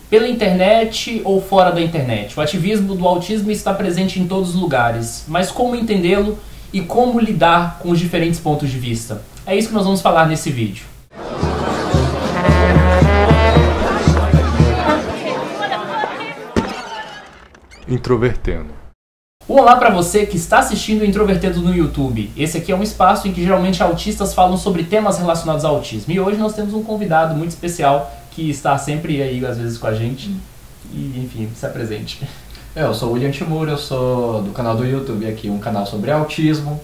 Pela internet ou fora da internet, o ativismo do autismo está presente em todos os lugares, mas como entendê-lo e como lidar com os diferentes pontos de vista? É isso que nós vamos falar nesse vídeo. Introvertendo. Olá para você que está assistindo o Introvertendo no YouTube. Esse aqui é um espaço em que geralmente autistas falam sobre temas relacionados ao autismo. E hoje nós temos um convidado muito especial que está sempre aí, às vezes, com a gente. E, enfim, se apresente. Eu sou o William Timur, eu sou do canal do YouTube aqui, um canal sobre autismo.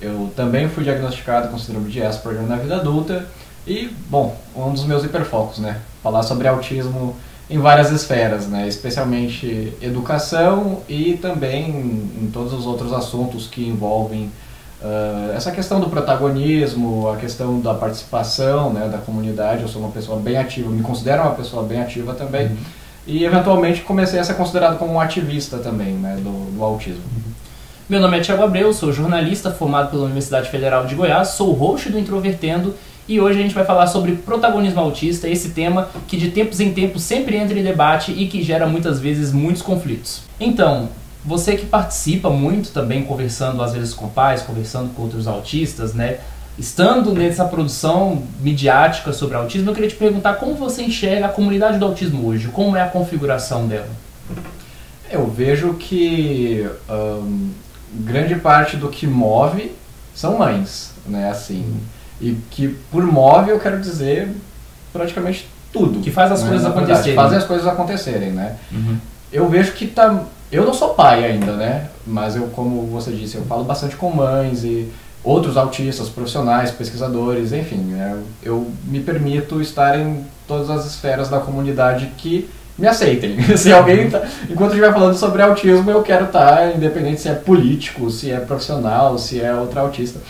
Eu também fui diagnosticado com síndrome de Asperger na vida adulta. E, bom, um dos meus hiperfocos, né? Falar sobre autismo em várias esferas, né? Especialmente educação e também em todos os outros assuntos que envolvem essa questão do protagonismo, a questão da participação, né, da comunidade. Eu sou uma pessoa bem ativa, me considero uma pessoa bem ativa também. E eventualmente comecei a ser considerado como um ativista também, né, do autismo. Meu nome é Thiago Abreu, sou jornalista formado pela Universidade Federal de Goiás, sou o host do Introvertendo. E hoje a gente vai falar sobre protagonismo autista, esse tema que de tempos em tempos sempre entra em debate e que gera muitas vezes muitos conflitos. Então, você que participa muito também, conversando às vezes com pais, conversando com outros autistas, né? Estando nessa produção midiática sobre autismo, eu queria te perguntar como você enxerga a comunidade do autismo hoje, como é a configuração dela? Eu vejo que grande parte do que move são mães, né, assim... E que por move eu quero dizer praticamente tudo. Que faz as coisas acontecerem. Fazem as coisas acontecerem, né? Eu vejo que tá... Eu não sou pai ainda, né? Mas eu, como você disse, eu falo bastante com mães e outros autistas, profissionais, pesquisadores, enfim. Né? Eu me permito estar em todas as esferas da comunidade que me aceitem. Se alguém tá... Enquanto eu estiver falando sobre autismo, eu quero estar, independente se é político, se é profissional, se é outro autista.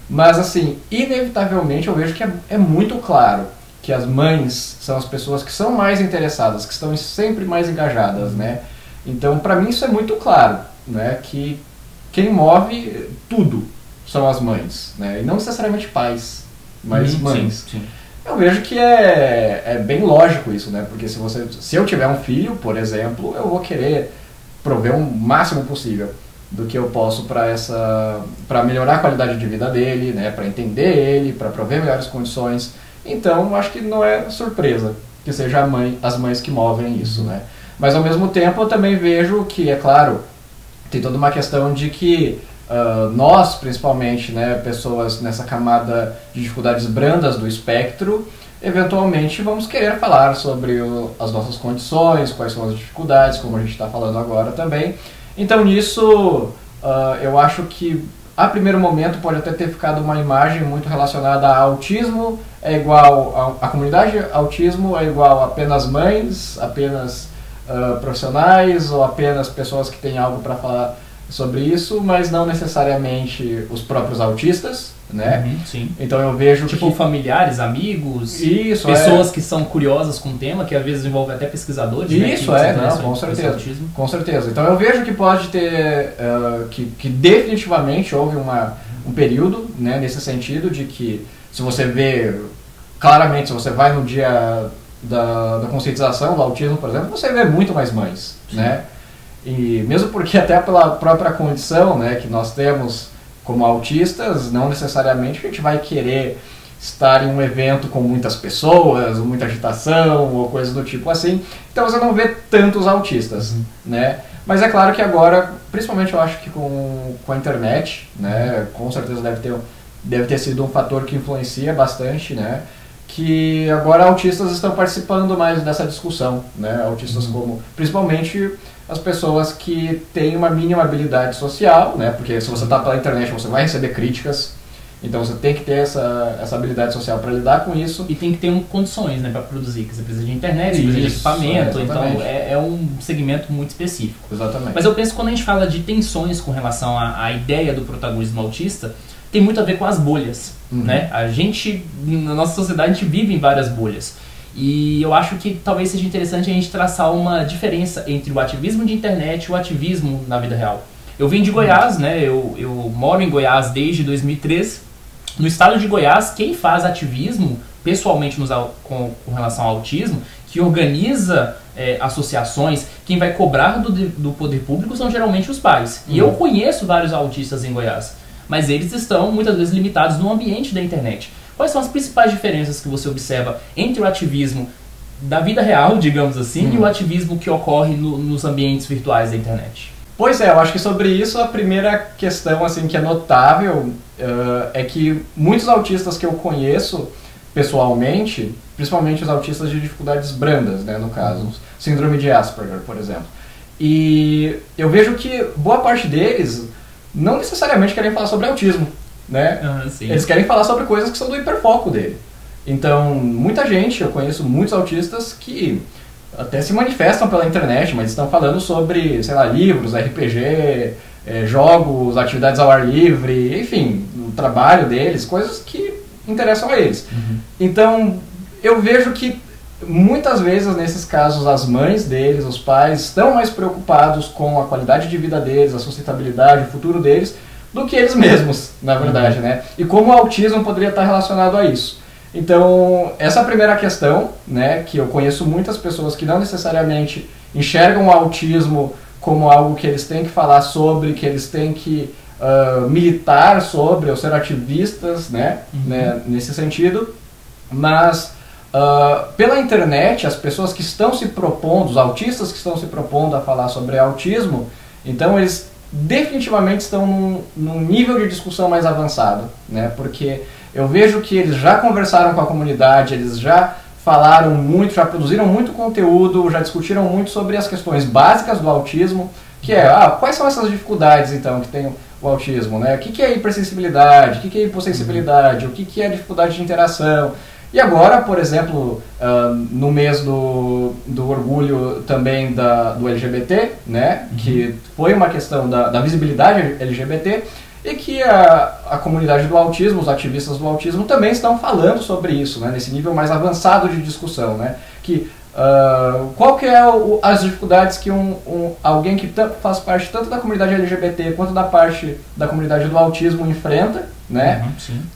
Mas, assim, inevitavelmente eu vejo que é muito claro que as mães são as pessoas que são mais interessadas, que estão sempre mais engajadas, né? Então, para mim isso é muito claro, né? Que quem move tudo são as mães, né? E não necessariamente pais, mas mães. Sim. Eu vejo que é bem lógico isso, né? Porque se eu tiver um filho, por exemplo, eu vou querer prover o máximo possível do que eu posso para melhorar a qualidade de vida dele, né, para entender ele, para prover melhores condições. Então, acho que não é surpresa que seja as mães que movem isso, né. Mas, ao mesmo tempo, eu também vejo que, é claro, tem toda uma questão de que nós, principalmente, né, pessoas nessa camada de dificuldades brandas do espectro, eventualmente vamos querer falar sobre as nossas condições, quais são as dificuldades, como a gente está falando agora também. Então, nisso, eu acho que, a primeiro momento, pode até ter ficado uma imagem muito relacionada a autismo é igual a comunidade autismo é igual a apenas mães, apenas profissionais ou apenas pessoas que têm algo para falar sobre isso, mas não necessariamente os próprios autistas, né? Sim. Então eu vejo tipo familiares, amigos, isso, pessoas que são curiosas com o tema, que às vezes envolvem até pesquisadores. Isso, né, não, com certeza. Com certeza. Então eu vejo que pode ter, que definitivamente houve um período, né, nesse sentido de que, se você vê claramente, se você vai no dia da conscientização do autismo, por exemplo, você vê muito mais mães, né? E mesmo porque até pela própria condição, né, que nós temos como autistas, não necessariamente a gente vai querer estar em um evento com muitas pessoas, muita agitação ou coisas do tipo assim. Então você não vê tantos autistas, né? Mas é claro que agora, principalmente eu acho que com a internet, né, com certeza deve ter sido um fator que influencia bastante, né? Que agora autistas estão participando mais dessa discussão, né? Autistas como, principalmente as pessoas que têm uma mínima habilidade social, né? Porque se você está pela internet você vai receber críticas, então você tem que ter essa habilidade social para lidar com isso. E tem que ter condições, né, para produzir, que você precisa de internet, você precisa de equipamento, então é um segmento muito específico. Exatamente. Mas eu penso que quando a gente fala de tensões com relação à ideia do protagonismo autista, tem muito a ver com as bolhas, né? A gente, na nossa sociedade, a gente vive em várias bolhas. E eu acho que talvez seja interessante a gente traçar uma diferença entre o ativismo de internet e o ativismo na vida real. Eu vim de Goiás, né? Eu moro em Goiás desde 2013. No estado de Goiás, quem faz ativismo, pessoalmente com relação ao autismo, que que organiza associações, quem vai cobrar do poder público são geralmente os pais. E eu conheço vários autistas em Goiás, mas eles estão muitas vezes limitados no ambiente da internet. Quais são as principais diferenças que você observa entre o ativismo da vida real, digamos assim, e o ativismo que ocorre nos ambientes virtuais da internet? Pois é, eu acho que sobre isso a primeira questão assim, que é notável é que muitos autistas que eu conheço pessoalmente, principalmente os autistas de dificuldades brandas, né, no caso, síndrome de Asperger, por exemplo, e eu vejo que boa parte deles não necessariamente querem falar sobre autismo, né? Eles querem falar sobre coisas que são do hiperfoco dele. Então, muita gente, eu conheço muitos autistas que até se manifestam pela internet, mas estão falando sobre, sei lá, livros, RPG, jogos, atividades ao ar livre, enfim, o trabalho deles, coisas que interessam a eles. Então, eu vejo que muitas vezes, nesses casos, as mães deles, os pais, estão mais preocupados com a qualidade de vida deles, a sustentabilidade, o futuro deles, do que eles mesmos, na verdade, né? E como o autismo poderia estar relacionado a isso. Então, essa é a primeira questão, né, que eu conheço muitas pessoas que não necessariamente enxergam o autismo como algo que eles têm que falar sobre, que eles têm que militar sobre, ou ser ativistas, né, nesse sentido, mas pela internet, as pessoas que estão se propondo, os autistas que estão se propondo a falar sobre autismo, então eles definitivamente estão num nível de discussão mais avançado, né, porque eu vejo que eles já conversaram com a comunidade, eles já falaram muito, já produziram muito conteúdo, já discutiram muito sobre as questões básicas do autismo, que é, quais são essas dificuldades então que tem o autismo, né? O que é hipersensibilidade, o que é hipossensibilidade, o que é dificuldade de interação. E agora, por exemplo, no mês do orgulho também do LGBT, né, que foi uma questão da visibilidade LGBT, e que a comunidade do autismo, os ativistas do autismo também estão falando sobre isso, né, nesse nível mais avançado de discussão, né, que qual que é as dificuldades que alguém que faz parte tanto da comunidade LGBT quanto da parte da comunidade do autismo enfrenta, né,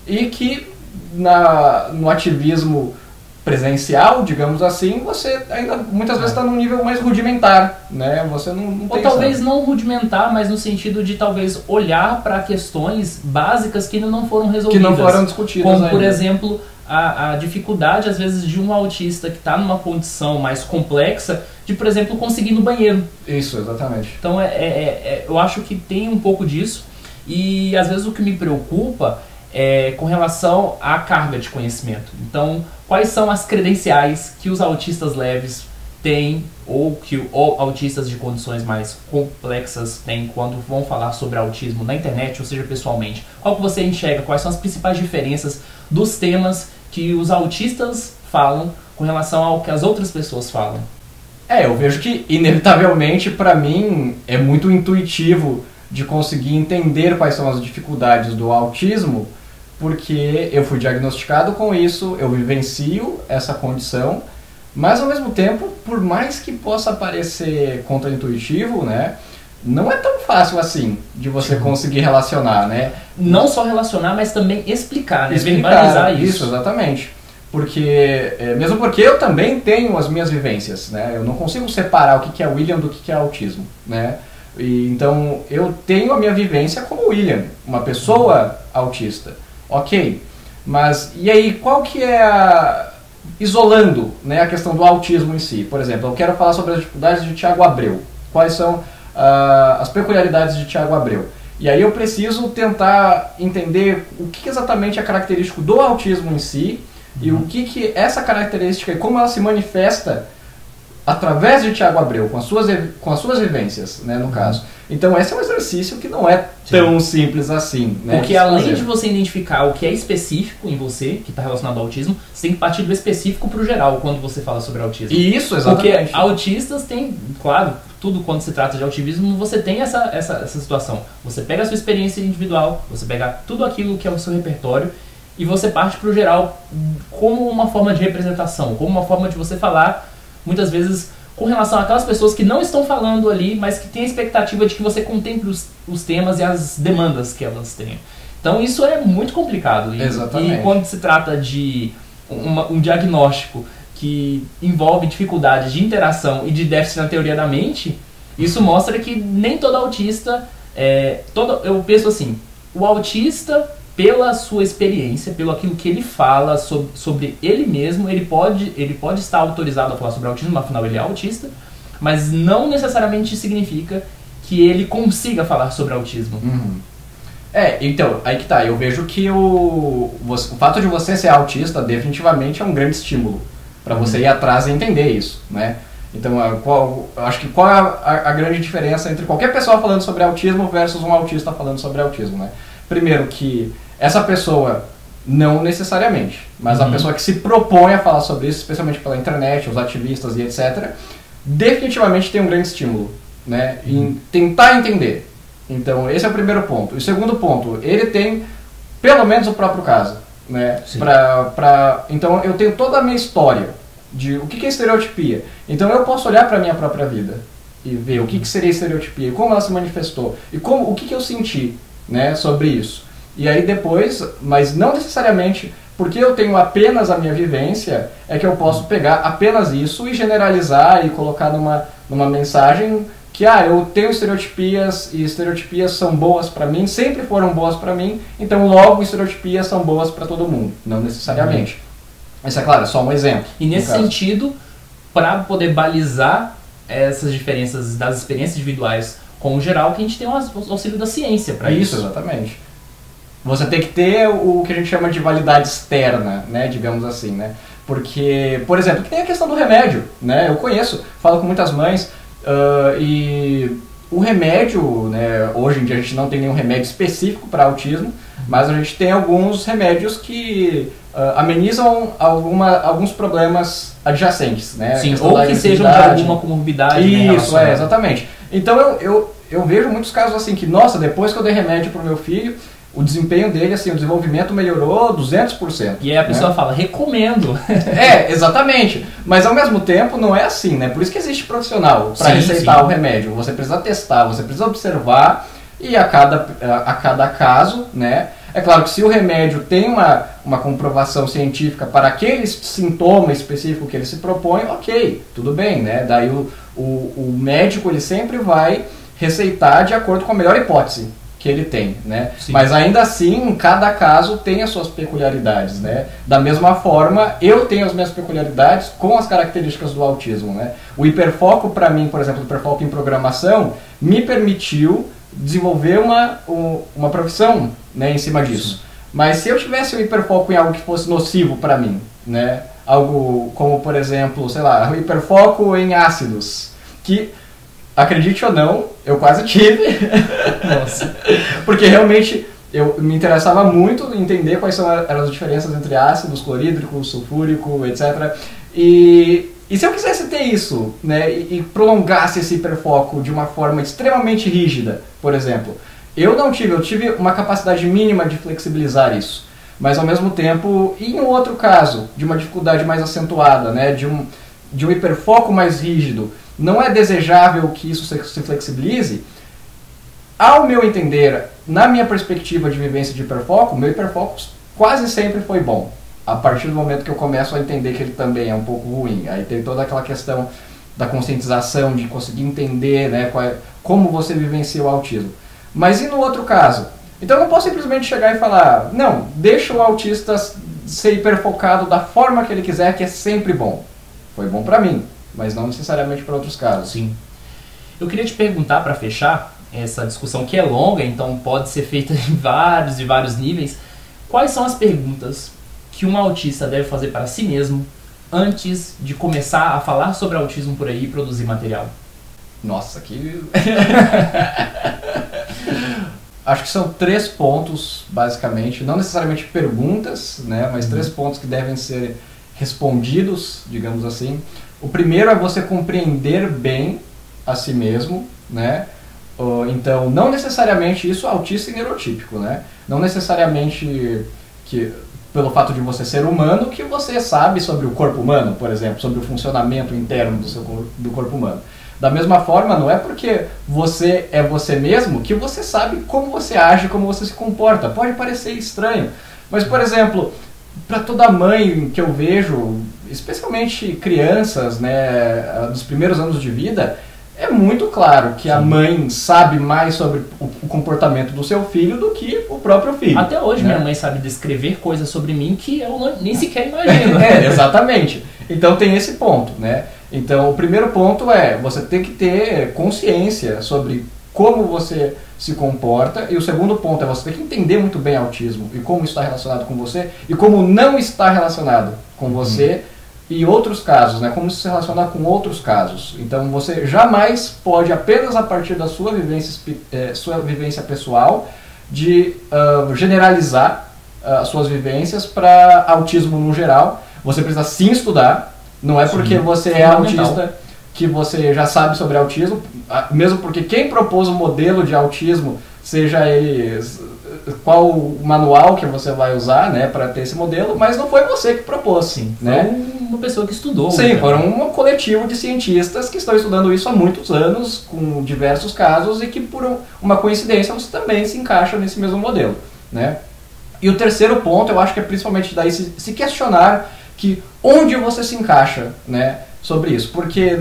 e que no ativismo presencial, digamos assim, você ainda muitas vezes está num nível mais rudimentar, né? Você não tem. Ou talvez não rudimentar, mas no sentido de talvez olhar para questões básicas que ainda não foram resolvidas. Que não foram discutidas como, ainda. Por exemplo, a dificuldade, às vezes, de um autista que está numa condição mais complexa de, por exemplo, conseguir ir no banheiro. Isso, exatamente. Então, eu acho que tem um pouco disso. E, às vezes, o que me preocupa com relação à carga de conhecimento. Então, quais são as credenciais que os autistas leves têm ou que autistas de condições mais complexas têm quando vão falar sobre autismo na internet, ou seja, pessoalmente? Qual que você enxerga? Quais são as principais diferenças dos temas que os autistas falam com relação ao que as outras pessoas falam? Eu vejo que, inevitavelmente, para mim, é muito intuitivo de conseguir entender quais são as dificuldades do autismo, porque eu fui diagnosticado com isso, eu vivencio essa condição, mas ao mesmo tempo, por mais que possa parecer contraintuitivo, né, não é tão fácil assim de você conseguir relacionar, né? Não só relacionar, mas também explicar, né? Verbalizar isso. Isso, exatamente. Porque, mesmo porque eu também tenho as minhas vivências, né? Eu não consigo separar o que é William do que é autismo, né? Então, eu tenho a minha vivência como William, uma pessoa autista. Ok, mas e aí, qual que é isolando, né, a questão do autismo em si? Por exemplo, eu quero falar sobre as dificuldades de Tiago Abreu. Quais são as peculiaridades de Tiago Abreu? E aí eu preciso tentar entender o que exatamente é característico do autismo em si e o que essa característica e como ela se manifesta através de Tiago Abreu, com as suas vivências, né, no caso. Então esse é um exercício que não é tão simples assim, né? Porque além de você identificar o que é específico em você, que está relacionado ao autismo, você tem que partir do específico para o geral quando você fala sobre autismo. Isso, exatamente. Porque autistas têm, claro, tudo quando se trata de autismo, você tem essa situação. Você pega a sua experiência individual, você pega tudo aquilo que é o seu repertório e você parte para o geral como uma forma de representação, como uma forma de você falar, muitas vezes com relação àquelas pessoas que não estão falando ali, mas que têm a expectativa de que você contemple os temas e as demandas que elas têm. Então isso é muito complicado. Exatamente. E quando se trata de um diagnóstico que envolve dificuldades de interação e de déficit na teoria da mente, isso mostra que nem todo autista eu penso assim, o autista, pela sua experiência, pelo aquilo que ele fala sobre ele mesmo, ele pode estar autorizado a falar sobre autismo, afinal ele é autista, mas não necessariamente significa que ele consiga falar sobre autismo. Uhum. Então, aí que tá, eu vejo que o fato de você ser autista definitivamente é um grande estímulo para você ir atrás e entender isso, né? Então, eu acho que qual é a grande diferença entre qualquer pessoa falando sobre autismo versus um autista falando sobre autismo, né? Primeiro que essa pessoa, não necessariamente, mas a pessoa que se propõe a falar sobre isso, especialmente pela internet, os ativistas e etc., definitivamente tem um grande estímulo, né? Em tentar entender. Então, esse é o primeiro ponto. E o segundo ponto, ele tem pelo menos o próprio caso, né? Então, eu tenho toda a minha história de o que é estereotipia. Então, eu posso olhar para a minha própria vida e ver o que seria estereotipia, e como ela se manifestou, e o que eu senti, né, sobre isso. E aí depois, mas não necessariamente porque eu tenho apenas a minha vivência, é que eu posso pegar apenas isso e generalizar e colocar numa mensagem que eu tenho estereotipias e estereotipias são boas pra mim, sempre foram boas pra mim, então logo estereotipias são boas pra todo mundo, não necessariamente. Isso é claro, é só um exemplo. E nesse sentido, para poder balizar essas diferenças das experiências individuais com o geral, que a gente tem o auxílio da ciência para isso. Isso, exatamente. Você tem que ter o que a gente chama de validade externa, né, digamos assim, né? Porque, por exemplo, que tem a questão do remédio, né? Eu conheço, falo com muitas mães, e o remédio, né, hoje em dia a gente não tem nenhum remédio específico para autismo, mas a gente tem alguns remédios que amenizam alguns problemas adjacentes, né? Sim, ou que sejam de alguma comorbidade. Isso, exatamente. Então eu vejo muitos casos assim que, nossa, depois que eu dei remédio pro meu filho, o desempenho dele, assim, o desenvolvimento melhorou 200%. E aí a pessoa fala, recomendo. Exatamente. Mas ao mesmo tempo não é assim, né? Por isso que existe profissional para receitar o remédio. Você precisa testar, você precisa observar e a cada caso, né? É claro que se o remédio tem uma comprovação científica para aquele sintoma específico que ele se propõe, ok, tudo bem, né? Daí o médico ele sempre vai receitar de acordo com a melhor hipótese que ele tem, né? Sim. Mas ainda assim, cada caso tem as suas peculiaridades, né? Da mesma forma, eu tenho as minhas peculiaridades com as características do autismo, né? O hiperfoco para mim, por exemplo, o hiperfoco em programação, me permitiu desenvolver uma profissão, né, em cima disso. Sim. Mas se eu tivesse um hiperfoco em algo que fosse nocivo para mim, né? Algo como, por exemplo, sei lá, o hiperfoco em ácidos, que acredite ou não, eu quase tive. Nossa. Porque realmente eu me interessava muito em entender quais eram as diferenças entre ácidos, clorídrico, sulfúrico, etc. E se eu quisesse ter isso, né, e prolongasse esse hiperfoco de uma forma extremamente rígida, por exemplo, eu tive uma capacidade mínima de flexibilizar isso. Mas ao mesmo tempo, em um outro caso, de uma dificuldade mais acentuada, né, de um hiperfoco mais rígido, não é desejável que isso se flexibilize. Ao meu entender, na minha perspectiva de vivência de hiperfoco, meu hiperfoco quase sempre foi bom. A partir do momento que eu começo a entender que ele também é um pouco ruim. Aí tem toda aquela questão da conscientização, de conseguir entender, né, como você vivencia o autismo. Mas e no outro caso? Então eu não posso simplesmente chegar e falar, não, deixa o autista ser hiperfocado da forma que ele quiser, que é sempre bom. Foi bom pra mim, mas não necessariamente para outros casos. Sim. Eu queria te perguntar, para fechar essa discussão que é longa, então pode ser feita em vários e vários níveis, quais são as perguntas que um autista deve fazer para si mesmo antes de começar a falar sobre autismo por aí e produzir material? Nossa, que... Acho que são 3 pontos, basicamente, não necessariamente perguntas, né, mas 3 pontos que devem ser respondidos, digamos assim. O primeiro é você compreender bem a si mesmo, né? Então, não necessariamente isso é autista e neurotípico, né? Não necessariamente que, pelo fato de você ser humano, que você sabe sobre o corpo humano, por exemplo, sobre o funcionamento interno do corpo humano. Da mesma forma, não é porque você é você mesmo que você sabe como você age, como você se comporta. Pode parecer estranho, mas, por exemplo, para toda mãe que eu vejo, especialmente crianças, né, nos primeiros anos de vida, é muito claro que a mãe sabe mais sobre o comportamento do seu filho do que o próprio filho. Até hoje, né? Minha mãe sabe descrever coisas sobre mim que eu nem sequer imagino. Exatamente. Então tem esse ponto, né? Então o primeiro ponto é, você tem que ter consciência sobre como você se comporta, e o segundo ponto é você tem que entender muito bem autismo e como está relacionado com você e como não está relacionado com você e outros casos, né? Como se relacionar com outros casos. Então você jamais pode, apenas a partir da sua vivência pessoal, de generalizar as suas vivências para autismo no geral. Você precisa sim estudar, não é porque você é autista que você já sabe sobre autismo, mesmo porque quem propôs o modelo de autismo, seja ele qual o manual que você vai usar, né, para ter esse modelo, mas não foi você que propôs, sim, né? Foi uma pessoa que estudou. Sim, foram um coletivo de cientistas que estão estudando isso há muitos anos, com diversos casos, e que por uma coincidência você também se encaixa nesse mesmo modelo, né? E o terceiro ponto, eu acho que é principalmente daí se questionar que onde você se encaixa, né, sobre isso, porque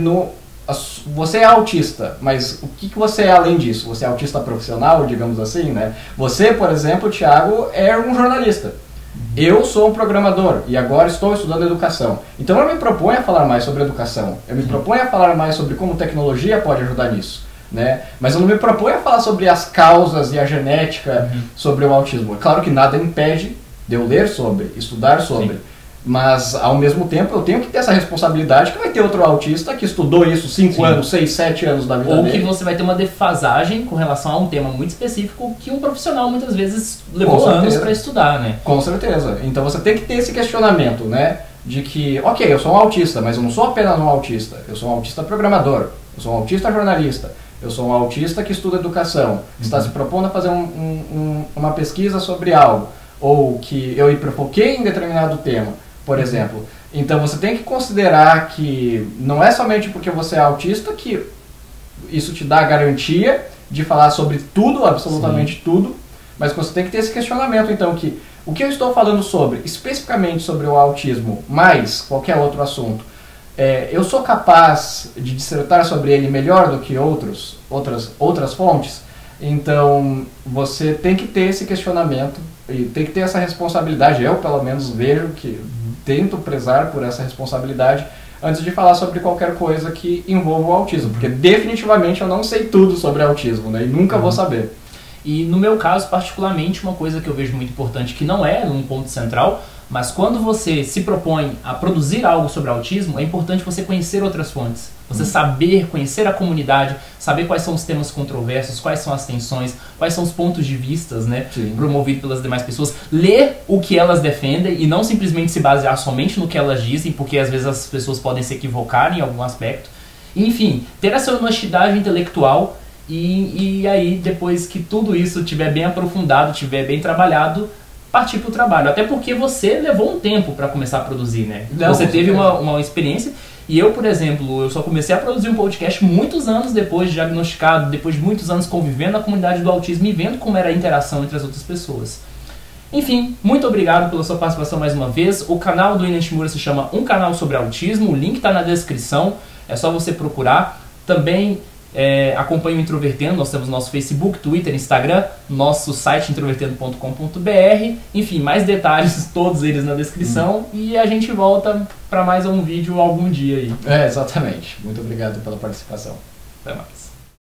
você é autista, mas o que você é além disso? Você é autista profissional, digamos assim, né? Você, por exemplo, Thiago, é um jornalista. Eu sou um programador e agora estou estudando educação. Então eu me proponho a falar mais sobre educação. Eu me proponho a falar mais sobre como tecnologia pode ajudar nisso, né? Mas eu não me proponho a falar sobre as causas e a genética sobre o autismo. É claro que nada impede de eu ler sobre, estudar sobre. Sim. Mas, ao mesmo tempo, eu tenho que ter essa responsabilidade que vai ter outro autista que estudou isso 5 anos, 6, 7 anos da vida dele. Ou que você vai ter uma defasagem com relação a um tema muito específico que um profissional muitas vezes levou anos para estudar, né? Com certeza. Então você tem que ter esse questionamento, né? De que, ok, eu sou um autista, mas eu não sou apenas um autista. Eu sou um autista programador, eu sou um autista jornalista, eu sou um autista que estuda educação, que está se propondo a fazer uma pesquisa sobre algo, ou que eu hiperfoquei em determinado tema, por exemplo. Então você tem que considerar que não é somente porque você é autista que isso te dá a garantia de falar sobre tudo, absolutamente tudo, mas você tem que ter esse questionamento, então, que o que eu estou falando sobre, especificamente sobre o autismo, mais qualquer outro assunto, eu sou capaz de dissertar sobre ele melhor do que outras fontes? Então você tem que ter esse questionamento e tem que ter essa responsabilidade. Eu, pelo menos, vejo que tento prezar por essa responsabilidade antes de falar sobre qualquer coisa que envolva o autismo, porque definitivamente eu não sei tudo sobre autismo, né? E nunca vou saber. E no meu caso, particularmente, uma coisa que eu vejo muito importante, que não é um ponto central, mas quando você se propõe a produzir algo sobre autismo, é importante você conhecer outras fontes. Você saber, conhecer a comunidade, saber quais são os temas controversos, quais são as tensões, quais são os pontos de vistas, né, promovidos pelas demais pessoas. Ler o que elas defendem e não simplesmente se basear somente no que elas dizem, porque às vezes as pessoas podem se equivocar em algum aspecto. Enfim, ter essa honestidade intelectual e aí, depois que tudo isso estiver bem aprofundado, estiver bem trabalhado, partir para o trabalho. Até porque você levou um tempo para começar a produzir, né? Você teve uma experiência. E eu, por exemplo, eu só comecei a produzir um podcast muitos anos depois de diagnosticado, depois de muitos anos convivendo na comunidade do autismo e vendo como era a interação entre as outras pessoas. Enfim, muito obrigado pela sua participação mais uma vez. O canal do Ina Shimura se chama Um Canal Sobre Autismo, o link está na descrição, é só você procurar. Também acompanhe o Introvertendo, nós temos nosso Facebook, Twitter, Instagram, nosso site introvertendo.com.br, enfim, mais detalhes, todos eles na descrição, e a gente volta para mais um vídeo algum dia aí. Exatamente. Muito obrigado pela participação. Até mais.